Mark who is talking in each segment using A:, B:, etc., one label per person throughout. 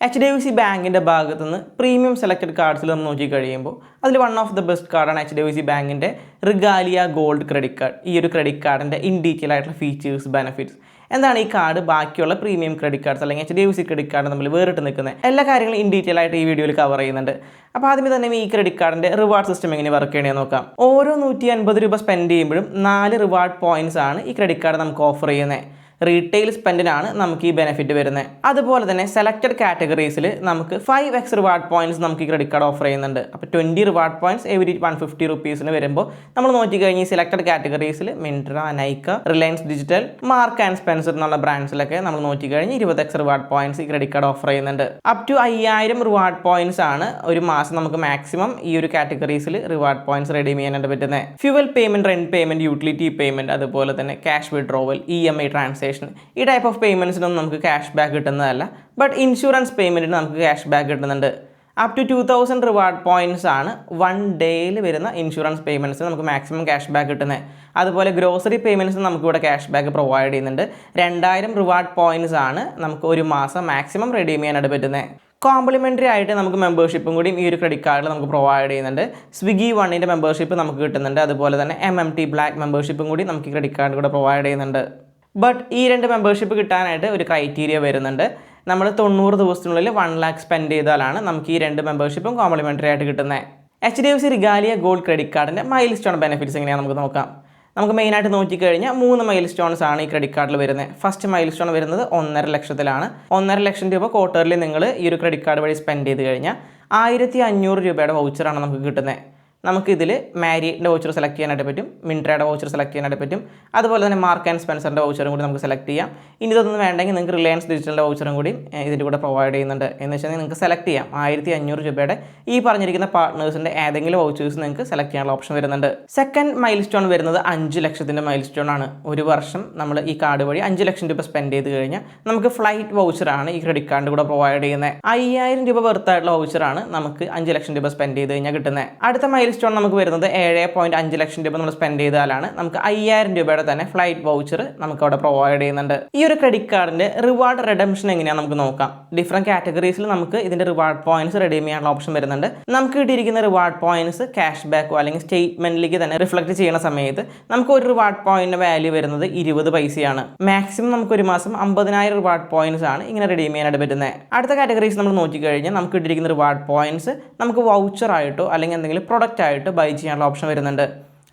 A: HDFC ബാങ്കിൻ്റെ ഭാഗത്തു നിന്ന് പ്രീമിയം സെലക്റ്റഡ് കാർഡ്സിൽ നമ്മൾ നോക്കി കഴിയുമ്പോൾ അതിൽ വൺ ഓഫ് ദ ബെസ്റ്റ് കാർഡാണ് HDFC ബാങ്കിൻ്റെ റിഗാലിയ ഗോൾഡ് ക്രെഡിറ്റ് കാർഡ്. ഈ ഒരു ക്രെഡിറ്റ് കാർഡിൻ്റെ ഇൻ ഡീറ്റെയിൽ ആയിട്ടുള്ള ഫീച്ചേഴ്സ്, ബെനിഫിറ്റ്സ്, എന്താണ് ഈ കാർഡ് ബാക്കിയുള്ള പ്രീമിയം ക്രെഡിറ്റ് കാർഡ്സ് അല്ലെങ്കിൽ HDFC ക്രെഡിറ്റ് കാർഡ് തമ്മിൽ വേറിട്ട് നിൽക്കുന്നത്, എല്ലാ കാര്യങ്ങളും ഇൻ ഡീറ്റെയിൽ ആയിട്ട് ഈ വീഡിയോയിൽ കവർ ചെയ്യുന്നുണ്ട്. അപ്പോൾ ആദ്യമേ തന്നെ ഈ ക്രെഡിറ്റ് കാർഡിൻ്റെ റിവാർഡ് സിസ്റ്റം എങ്ങനെ വർക്ക് ചെയ്യണമെന്ന് നോക്കാം. ഓരോ 150 രൂപ സ്പെൻഡ് ചെയ്യുമ്പോഴും 4 റിവാർഡ് പോയിന്റ്സ് ആണ് ഈ ക്രെഡിറ്റ് കാർഡ് നമുക്ക് ഓഫർ ചെയ്യുന്നത്. റീറ്റെയിൽ സ്പെൻഡിനാണ് നമുക്ക് ഈ ബെനിഫിറ്റ് വരുന്നത്. അതുപോലെ തന്നെ സെലക്റ്റഡ് കാറ്റഗറീസിൽ നമുക്ക് 5x റിവാർഡ് പോയിന്റ്സ് നമുക്ക് ഈ ക്രെഡിറ്റ് കാർഡ് ഓഫർ ചെയ്യുന്നുണ്ട്. അപ്പോൾ 20 റിവാർഡ് പോയിന്റ്സ് എവരി 150 റുപ്പീസിന് വരുമ്പോൾ നമ്മൾ നോക്കിക്കഴിഞ്ഞ് ഈ സെലക്റ്റഡ് കാറ്റഗറീസിൽ Myntra, Nykaa, Reliance Digital, Marks and Spencer എന്നുള്ള ബ്രാൻഡ്സിലൊക്കെ നമ്മൾ നോക്കിക്കഴിഞ്ഞ് 20x റിവാർഡ് പോയിന്റ്സ് ഈ ക്രെഡിറ്റ് കാർഡ് ഓഫർ ചെയ്യുന്നുണ്ട്. അപ് ടു 5000 റിവാർഡ് പോയിന്റ്സ് ആണ് ഒരു മാസം നമുക്ക് മാക്സിമം ഈ ഒരു കാറ്റഗറീസിൽ റിവാർഡ് പോയിന്റ്സ് റെഡീം ചെയ്യാനായിട്ട് പറ്റുന്നത്. Fuel payment, rent payment, utility payment, അതുപോലെ തന്നെ ക്യാഷ് വിഡ്രോവൽ, EMI ട്രാൻസാക്ഷൻ, ഈ ടൈപ്പ് ഓഫ് പേയ്മെൻറ്റ്സിനൊന്നും നമുക്ക് ക്യാഷ് ബാക്ക് കിട്ടുന്നതല്ല. ബട്ട് ഇൻഷുറൻസ് പേയ്മെൻറ്റിന് നമുക്ക് ക്യാഷ് ബാക്ക് കിട്ടുന്നുണ്ട്. അപ് ടു 2000 റിവാർഡ് പോയിന്റ്സ് ആണ് 1 ഡേയിൽ വരുന്ന ഇൻഷുറൻസ് പേയ്മെൻറ്റ്സിന് നമുക്ക് മാക്സിമം ക്യാഷ് ബാക്ക് കിട്ടുന്നത്. അതുപോലെ ഗ്രോസറി പേയ്മെൻറ്റ്സിന് നമുക്കിവിടെ ക്യാഷ് ബാക്ക് പ്രൊവൈഡ് ചെയ്യുന്നുണ്ട്. 2000 റിവാർഡ് പോയിന്റ്സ് ആണ് നമുക്ക് ഒരു മാസം മാക്സിമം റെഡീം ചെയ്യാനായിട്ട് പറ്റുന്നത്. കോംപ്ലിമെൻ്ററി ആയിട്ട് നമുക്ക് മെമ്പർഷിപ്പും കൂടി ഈ ഒരു ക്രെഡിറ്റ് കാർഡിൽ നമുക്ക് പ്രൊവൈഡ് ചെയ്യുന്നുണ്ട്. സ്വിഗ്ഗി വണ്ണിൻ്റെ മെമ്പർഷിപ്പ് നമുക്ക് കിട്ടുന്നുണ്ട്. അതുപോലെ തന്നെ MMT ബ്ലാക്ക് മെമ്പർഷിപ്പും കൂടി നമുക്ക് ഈ ക്രെഡിറ്റ് കാർഡ് കൂടെ പ്രൊവൈഡ് ചെയ്യുന്നുണ്ട്. ബട്ട് ഈ 2 മെമ്പർഷിപ്പ് കിട്ടാനായിട്ട് ഒരു ക്രൈറ്റീരിയ വരുന്നുണ്ട്. നമ്മൾ 90 ദിവസത്തിനുള്ളിൽ 1 lakh സ്പെൻഡ് ചെയ്താലാണ് നമുക്ക് ഈ 2 മെമ്പർഷിപ്പും കോംപ്ലിമെൻ്ററി ആയിട്ട് കിട്ടുന്നത്. HDFC റിഗാലിയ ഗോൾഡ് ക്രെഡിറ്റ് കാർഡിൻ്റെ മൈൽ സ്റ്റോൺ ബെനിഫിറ്റ്സ് എങ്ങനെയാണ് നമുക്ക് നോക്കാം. നമുക്ക് മെയിനായിട്ട് നോക്കിക്കഴിഞ്ഞാൽ 3 മൈൽ സ്റ്റോൺസ് ആണ് ഈ ക്രെഡിറ്റ് കാർഡിൽ വരുന്നത്. ഫസ്റ്റ് മൈൽ സ്റ്റോൺ വരുന്നത് 1.5 ലക്ഷത്തിലാണ്. 1.5 ലക്ഷം രൂപ ക്വാർട്ടറിൽ നിങ്ങൾ ഈ ഒരു ക്രെഡിറ്റ് കാർഡ് വഴി സ്പെൻഡ് ചെയ്ത് കഴിഞ്ഞാൽ 1500 രൂപയുടെ വൗച്ചറാണ് നമുക്ക് കിട്ടുന്നത്. നമുക്കിതിൽ മാരിയുടെ വൗച്ചർ സെലക്ട് ചെയ്യാനായിട്ട് പറ്റും, മിൻട്രയുടെ വൗച്ചർ സെലക്ട് ചെയ്യാനായിട്ട് പറ്റും, അതുപോലെ തന്നെ മാർക്ക് ആൻഡ് സ്പെൻസറിൻ്റെ വൗച്ചറും കൂടി നമുക്ക് സെലക്ട് ചെയ്യാം. ഇനി ഇതൊന്നും വേണ്ടെങ്കിൽ നിങ്ങൾക്ക് റിലയൻസ് ഡിജിറ്റലിൻ്റെ വൗച്ചറും കൂടി ഇതിൻ്റെ കൂടെ പ്രൊവൈഡ് ചെയ്യുന്നുണ്ട്. എന്ന് വെച്ചാൽ നിങ്ങൾക്ക് സെലക്ട് ചെയ്യാം 1500 രൂപയുടെ ഈ പറഞ്ഞിരിക്കുന്ന പാർട്ട്നേഴ്സിൻ്റെ ഏതെങ്കിലും വൗച്ചേഴ്സ് നിങ്ങൾക്ക് സെലക്ട് ചെയ്യാനുള്ള ഓപ്ഷൻ വരുന്നുണ്ട്. സെക്കൻഡ് മൈൽ സ്റ്റോൺ വരുന്നത് 5 ലക്ഷത്തിൻ്റെ മൈൽ സ്റ്റോൺ ആണ്. ഒരു വർഷം നമ്മൾ ഈ കാർഡ് വഴി 5 ലക്ഷം രൂപ സ്പെൻഡ് ചെയ്ത് കഴിഞ്ഞാൽ നമുക്ക് ഫ്ലൈറ്റ് വൗച്ചറാണ് ഈ ക്രെഡിറ്റ് കാർഡ് കൂടെ പ്രൊവൈഡ് ചെയ്യുന്നത്. 5000 രൂപ വെർത്തായിട്ടുള്ള വൗച്ചറാണ് നമുക്ക് 5 ലക്ഷം രൂപ സ്പെൻഡ് ചെയ്ത് കഴിഞ്ഞാൽ കിട്ടുന്നത്. അടുത്ത മൈൽ സ്റ്റോൺ നമുക്ക് വരുന്നത് 7.5 ലക്ഷം രൂപ നമ്മൾ സ്പെൻഡ് ചെയ്താലാണ് നമുക്ക് 5000 രൂപയുടെ തന്നെ ഫ്ലൈറ്റ് വൗച്ചർ നമുക്ക് അവിടെ പ്രൊവൈഡ് ചെയ്യുന്നുണ്ട്. ഈ ഒരു ക്രെഡിറ്റ് കാർഡിൻ്റെ റിവാർഡ് റിഡംഷൻ എങ്ങനെയാണ് നമുക്ക് നോക്കാം. ഡിഫറെൻറ്റ് കാറ്റഗറീസിൽ നമുക്ക് ഇതിൻ്റെ റിവാർഡ് പോയിന്റ്സ് റിഡീം ചെയ്യാനുള്ള ഓപ്ഷൻ വരുന്നുണ്ട്. നമുക്ക് കിട്ടിയിരിക്കുന്ന റിവാർഡ് പോയിന്റ്സ് ക്യാഷ് ബാക്കോ അല്ലെങ്കിൽ സ്റ്റേറ്റ്മെന്റിലേക്ക് തന്നെ റിഫ്ലക്ട് ചെയ്യുന്ന സമയത്ത് നമുക്ക് ഒരു റിവാർഡ് പോയിന്റിന്റെ വാല്യൂ വരുന്നത് 20 പൈസയാണ്. മാക്സിമം നമുക്ക് ഒരു മാസം 50,000 റിവാർഡ് പോയിന്റ്സ് ആണ് ഇങ്ങനെ റിഡീം ചെയ്യാനായിട്ട് പറ്റുന്നത്. അടുത്ത കാറ്റഗറീസ് നമ്മൾ നോക്കിക്കഴിഞ്ഞാൽ നമുക്ക് കിട്ടിയിരിക്കുന്ന റിവാർഡ് പോയിന്റ്സ് നമുക്ക് വൗച്ചർ ആയിട്ടോ അല്ലെങ്കിൽ എന്തെങ്കിലും പ്രൊഡക്റ്റ് ആയിട്ടോ ബൈ ചെയ്യാനുള്ള ഓപ്ഷൻ വരുന്നുണ്ട്.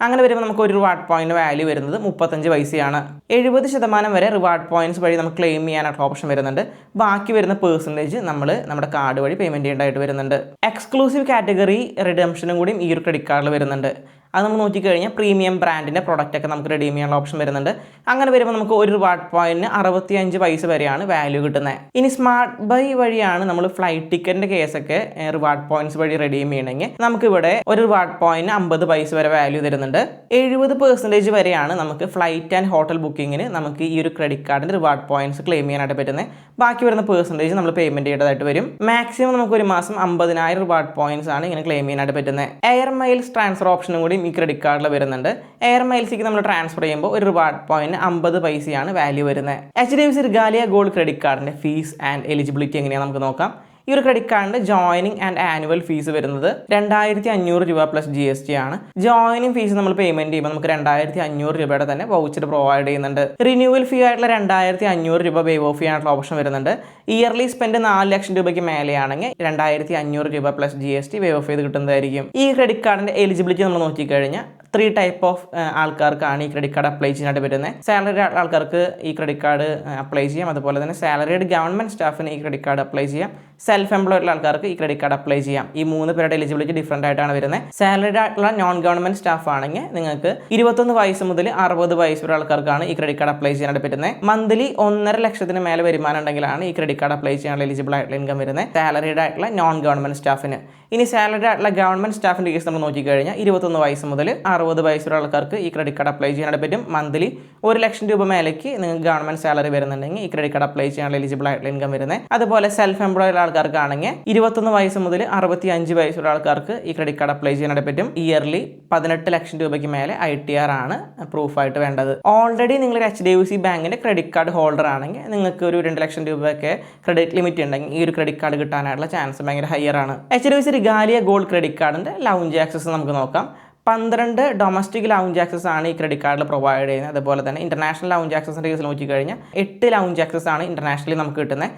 A: അങ്ങനെ വരുമ്പോൾ നമുക്ക് ഒരു റിവാർഡ് പോയിന്റ് വാല്യൂ വരുന്നത് 35 പൈസയാണ്. 70% വരെ റിവാർഡ് പോയിന്റ്സ് വഴി നമുക്ക് ക്ലെയിം ചെയ്യാനായിട്ടുള്ള ഓപ്ഷൻ വരുന്നുണ്ട്. ബാക്കി വരുന്ന പെർസെൻറ്റേജ് നമ്മൾ നമ്മുടെ കാർഡ് വഴി പേയ്മെൻറ്റ് ചെയ്യേണ്ടതായിട്ട് വരുന്നുണ്ട്. എക്സ്ക്ലൂസീവ് കാറ്റഗറി റിഡംഷനും കൂടി ഈ ഒരു ക്രെഡിറ്റ് കാർഡിൽ വരുന്നുണ്ട്. അത് നമ്മൾ നോക്കിക്കഴിഞ്ഞാൽ പ്രീമിയം ബ്രാൻഡിൻ്റെ പ്രൊഡക്റ്റൊക്കെ നമുക്ക് റിഡീം ചെയ്യാനുള്ള ഓപ്ഷൻ വരുന്നുണ്ട്. അങ്ങനെ വരുമ്പോൾ നമുക്ക് ഒരു റിവാർഡ് പോയിന്റിന് 65 പൈസ വരെയാണ് വാല്യൂ കിട്ടുന്നത്. ഇനി സ്മാർട്ട് ബൈ വഴിയാണ് നമ്മൾ ഫ്ലൈറ്റ് ടിക്കറ്റിൻ്റെ കേസൊക്കെ റിവാർഡ് പോയിന്റ്സ് വഴി റിഡീം ചെയ്യണമെങ്കിൽ നമുക്കിവിടെ ഒരു റിവാർഡ് പോയിന്റിന് 50 പൈസ വരെ വാല്യൂ തരുന്നുണ്ട്. 70% വരെയാണ് നമുക്ക് ഫ്ലൈറ്റ് ആൻഡ് ഹോട്ടൽ ബുക്കിങ്ങിന് നമുക്ക് ഈ ഒരു ക്രെഡിറ്റ് കാർഡിൻ്റെ റിവാർഡ് പോയിന്റ്സ് ക്ലെയിം ചെയ്യാനായിട്ട് പറ്റുന്നത്. ബാക്കി വരുന്ന പെർസെൻറ്റേജ് നമ്മൾ പേയ്മെൻറ്റ് ചെയ്യേണ്ടതായിട്ട് വരും. മാക്സിമം നമുക്ക് ഒരു മാസം 50,000 റിവാർഡ് പോയിന്റ്സ് ആണ് ഇങ്ങനെ ക്ലെയിം ചെയ്യാനായിട്ട് പറ്റുന്നത്. എയർ മൈൽസ് ട്രാൻസ്ഫർ ഓപ്ഷനും കൂടി ഈ ക്രെഡിറ്റ് കാർഡിൽ വരുന്നുണ്ട്. എയർ മൈൽസിലേക്ക് നമ്മൾ ട്രാൻസ്ഫർ ചെയ്യുമ്പോൾ ഒരു റിവാർഡ് പോയിന്റ് 50 പൈസയാണ് വാല്യൂ വരുന്നത്. HDFC റിഗാലിയ ഗോൾഡ് ക്രെഡിറ്റ് കാർഡിൻ്റെ ഫീസ് ആൻഡ് എലിജിബിലിറ്റി എങ്ങനെയാണ് നമുക്ക് നോക്കാം. ഈ ഒരു ക്രെഡിറ്റ് കാർഡിൻ്റെ ജോയിനിങ് ആൻഡ് ആനുവൽ ഫീസ് വരുന്നത് 2500 രൂപ പ്ലസ് GST ആണ്. ജോയിനിങ് ഫീസ് നമ്മൾ പേയ്മെൻറ്റ് ചെയ്യുമ്പോൾ നമുക്ക് 2500 രൂപയുടെ തന്നെ വൗച്ചർ പ്രൊവൈഡ് ചെയ്യുന്നുണ്ട്. റിന്യൂവൽ ഫീ ആയിട്ടുള്ള 2500 രൂപ വേവ് ഓഫ് ചെയ്യാനുള്ള ഓപ്ഷൻ വരുന്നുണ്ട്. ഇയർലി സ്പെൻഡ് 4 ലക്ഷം രൂപയ്ക്ക് മേലെയാണെങ്കിൽ 2500 രൂപ പ്ലസ് GST വേവ് ഓഫ് ചെയ്ത് കിട്ടുന്നതായിരിക്കും. ഈ ക്രെഡിറ്റ് കാർഡിൻ്റെ എലിജിബിലിറ്റി നമ്മൾ നോക്കിക്കഴിഞ്ഞാൽ 3 ടൈപ്പ് ഓഫ് ആൾക്കാർക്കാണ് ഈ ക്രെഡിറ്റ് കാർഡ് അപ്ലൈ ചെയ്യാനായിട്ട് പറ്റുന്നത്. സാലറി ആൾക്കാർക്ക് ഈ ക്രെഡിറ്റ് കാർഡ് അപ്ലൈ ചെയ്യാം. അതുപോലെ തന്നെ സാലറിഡ് ഗവൺമെൻറ് സ്റ്റാഫിന് ഈ ക്രെഡിറ്റ് കാർഡ് അപ്ലൈ ചെയ്യാം. സെൽഫ് എംപ്ലോയ്ഡ് ആൾക്കാർക്ക് ഈ ക്രെഡിറ്റ് കാർഡ് അപ്ലൈ ചെയ്യാം. ഈ 3 പേരുടെ എലിജിബിലിറ്റി ഡിഫറെൻ്റ് ആയിട്ടാണ് വരുന്നത്. സാലറിഡ് ആയിട്ടുള്ള നോൺ ഗവൺമെൻറ് സ്റ്റാഫ് ആണെങ്കിൽ നിങ്ങൾക്ക് 21 വയസ്സ് മുതൽ 60 വയസ്സ് വരെ ആൾക്കാർക്കാണ് ഈ ക്രെഡിറ്റ് കാർഡ് അപ്ലൈ ചെയ്യാനായിട്ട് പറ്റുന്നത്. മന്ത്ലി 1.5 ലക്ഷത്തിന് മേലെ വരുമാനം ഉണ്ടെങ്കിലാണ് ഈ ക്രെഡിറ്റ് കാർഡ് അപ്ലൈ ചെയ്യാനുള്ള എലിജിബിൾ ആയിട്ടുള്ള ഇൻകം വരുന്നത് സാലറിഡ് ആയിട്ടുള്ള നോൺ ഗവൺമെൻറ് സ്റ്റാഫിന്. ഇനി സാലറിഡ് ആയിട്ടുള്ള ഗവൺമെൻറ് സ്റ്റാഫിൻ്റെ കേസ് നമ്മൾ നോക്കിക്കഴിഞ്ഞാൽ 21 വയസ്സ് മുതൽ 60 വയസ്സ് വരെ ആൾക്കാർക്ക് ഈ ക്രെഡിറ്റ് കാർഡ് അപ്ലൈ ചെയ്യാനായിട്ട് പറ്റും. മന്ത്ലി 1 ലക്ഷം രൂപ മേലേക്ക് നിങ്ങൾക്ക് ഗവൺമെൻറ് സാലറി വരുന്നുണ്ടെങ്കിൽ ഈ ക്രെഡിറ്റ് കാർഡ് അപ്ലൈ ചെയ്യാനുള്ള എലിജിബിൾ ആയിട്ടുള്ള ഇൻകം വരുന്നത്. അതുപോലെ സെൽഫ് എംപ്ലോയ്ഡ് ആൾക്കാർക്കാണെങ്കിൽ 21 വയസ്സ് മുതൽ 65 വയസ്സുള്ള ആൾക്കാർക്ക് ഈ ക്രെഡിറ്റ് കാർഡ് അപ്ലൈ ചെയ്യാനായിട്ട് പറ്റും. ഇയർലി 18 ലക്ഷം രൂപയ്ക്ക് മേലെ ITR ആണ് പ്രൂഫായിട്ട് വേണ്ടത്. ഓൾറെഡി നിങ്ങളൊരു HDFC ബാങ്കിൻ്റെ ക്രെഡിറ്റ് കാർഡ് ഹോൾഡർ ആണെങ്കിൽ നിങ്ങൾക്ക് ഒരു 2 ലക്ഷം രൂപയൊക്കെ ക്രെഡിറ്റ് ലിമിറ്റ് ഉണ്ടെങ്കിൽ ഈ ഒരു ക്രെഡിറ്റ് കാർഡ് കിട്ടാനായിട്ടുള്ള ചാൻസ് ഭയങ്കര ഹയർ ആണ്. HDFC റിഗാലിയ ഗോൾഡ് ക്രെഡിറ്റ് കാർഡിൻ്റെ ലൗഞ്ച് ആക്സസ് നമുക്ക് നോക്കാം. 12 ഡൊമസ്റ്റിക് ലൗഞ്ച് ആക്സസ് ആണ് ഈ ക്രെഡിറ്റ് കാർഡിൽ പ്രൊവൈഡ് ചെയ്യുന്നത്. അതുപോലെ തന്നെ ഇന്റർനാഷണൽ ലൗഞ്ച് ആക്സസിൻ്റെ കേസിൽ നോക്കിക്കഴിഞ്ഞാൽ 8 ലൗഞ്ച് ആക്സസ് ആണ് ഇന്റർനാഷണലി നമുക്ക് കിട്ടുന്നത്.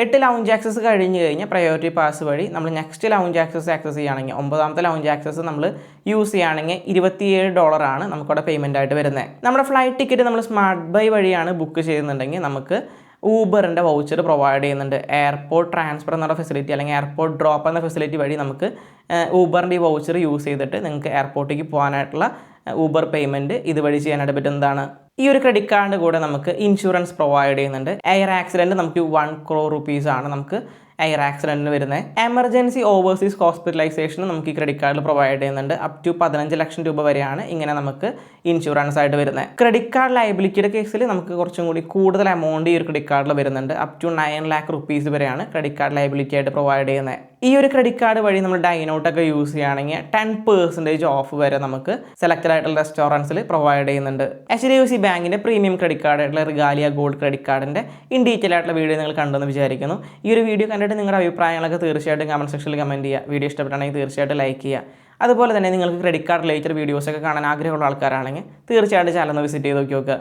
A: 8 ലൗഞ്ച് ആക്സസ് കഴിഞ്ഞ് കഴിഞ്ഞാൽ പ്രയോറിറ്റി പാസ് വഴി നമ്മൾ നെക്സ്റ്റ് ലൗഞ്ച് ആക്സസ് ചെയ്യുകയാണെങ്കിൽ 9ാമത്തെ ലൗഞ്ച് ആക്സസ് നമ്മൾ യൂസ് ചെയ്യുകയാണെങ്കിൽ $27 ആണ് നമുക്കവിടെ പേയ്മെൻ്റ് ആയിട്ട് വരുന്നത്. നമ്മുടെ ഫ്ലൈറ്റ് ടിക്കറ്റ് നമ്മൾ സ്മാർട്ട് ബൈ വഴിയാണ് ബുക്ക് ചെയ്യുന്നുണ്ടെങ്കിൽ നമുക്ക് ഊബറിൻ്റെ വൗച്ചർ പ്രൊവൈഡ് ചെയ്യുന്നുണ്ട്. എയർപോർട്ട് ട്രാൻസ്ഫർ എന്നുള്ള ഫെസിലിറ്റി അല്ലെങ്കിൽ എയർപോർട്ട് ഡ്രോപ്പ് എന്ന ഫെസിലിറ്റി വഴി നമുക്ക് ഊബറിൻ്റെ ഈ വൗച്ചർ യൂസ് ചെയ്തിട്ട് നിങ്ങൾക്ക് എയർപോർട്ടിലേക്ക് പോകാനായിട്ടുള്ള ഊബർ പേയ്മെൻറ്റ് ഇതുവഴി ചെയ്യാനായിട്ട് പറ്റുന്നതാണ്. ഈ ഒരു ക്രെഡിറ്റ് കാർഡിൻ്റെ കൂടെ നമുക്ക് ഇൻഷുറൻസ് പ്രൊവൈഡ് ചെയ്യുന്നുണ്ട്. എയർ ആക്സിഡൻറ്റ് നമുക്ക് 1 crore rupees ആണ് നമുക്ക് എയർ ആക്സിഡൻറ്റിന് വരുന്നത്. എമർജൻസി ഓവർസീസ് ഹോസ്പിറ്റലൈസേഷൻ നമുക്ക് ഈ ക്രെഡിറ്റ് കാർഡിൽ പ്രൊവൈഡ് ചെയ്യുന്നുണ്ട്. അപ് ടു 15 ലക്ഷം രൂപ വരെയാണ് ഇങ്ങനെ നമുക്ക് ഇൻഷുറൻസ് ആയിട്ട് വരുന്നത്. ക്രെഡിറ്റ് കാർഡ് ലയബിലിറ്റിയുടെ കേസിൽ നമുക്ക് കുറച്ചും കൂടി കൂടുതൽ എമൗണ്ട് ഈ ഒരു ക്രെഡിറ്റ് കാർഡിൽ വരുന്നുണ്ട്. അപ് ടു 9 lakh rupees വരെയാണ് ക്രെഡിറ്റ് കാർഡ് ലയബിലിറ്റി ആയിട്ട് പ്രൊവൈഡ് ചെയ്യുന്നത്. ഈ ഒരു ക്രെഡിറ്റ് കാർഡ് വഴി നമ്മൾ ഡൈനോട്ടൊക്കെ യൂസ് ചെയ്യുകയാണെങ്കിൽ 10% ഓഫ് വരെ നമുക്ക് സെലക്റ്റഡ് ആയിട്ടുള്ള റെസ്റ്റോറൻറ്റ്സിൽ പ്രൊവൈഡ് ചെയ്യുന്നുണ്ട്. HDFC ബാങ്കിൻ്റെ പ്രീമിയം ക്രെഡിറ്റ് കാർഡ് ആയിട്ടുള്ള റിഗാലിയ ഗോൾഡ് ക്രെഡിറ്റ് കാർഡിൻ്റെ ഇൻ ഡീറ്റെയിൽ ആയിട്ടുള്ള വീഡിയോ നിങ്ങൾ കണ്ടെന്ന് വിചാരിക്കുന്നു. ഈ ഒരു വീഡിയോ കണ്ടിട്ട് നിങ്ങളുടെ അഭിപ്രായങ്ങളൊക്കെ തീർച്ചയായിട്ടും കമൻറ്റ് സെക്ഷനിൽ കമൻറ്റ് ചെയ്യുക. വീഡിയോ ഇഷ്ടപ്പെട്ടാണെങ്കിൽ തീർച്ചയായിട്ടും ലൈക്ക് ചെയ്യുക. അതുപോലെ തന്നെ നിങ്ങൾക്ക് ക്രെഡിറ്റ് കാർഡ് റിലേറ്റഡ് വീഡിയോസൊക്കെ കാണാൻ ആഗ്രഹമുള്ള ആൾക്കാരാണെങ്കിൽ തീർച്ചയായിട്ടും ചാനൽ ഒന്ന് വിസിറ്റ് ചെയ്ത് നോക്കി നോക്കുക.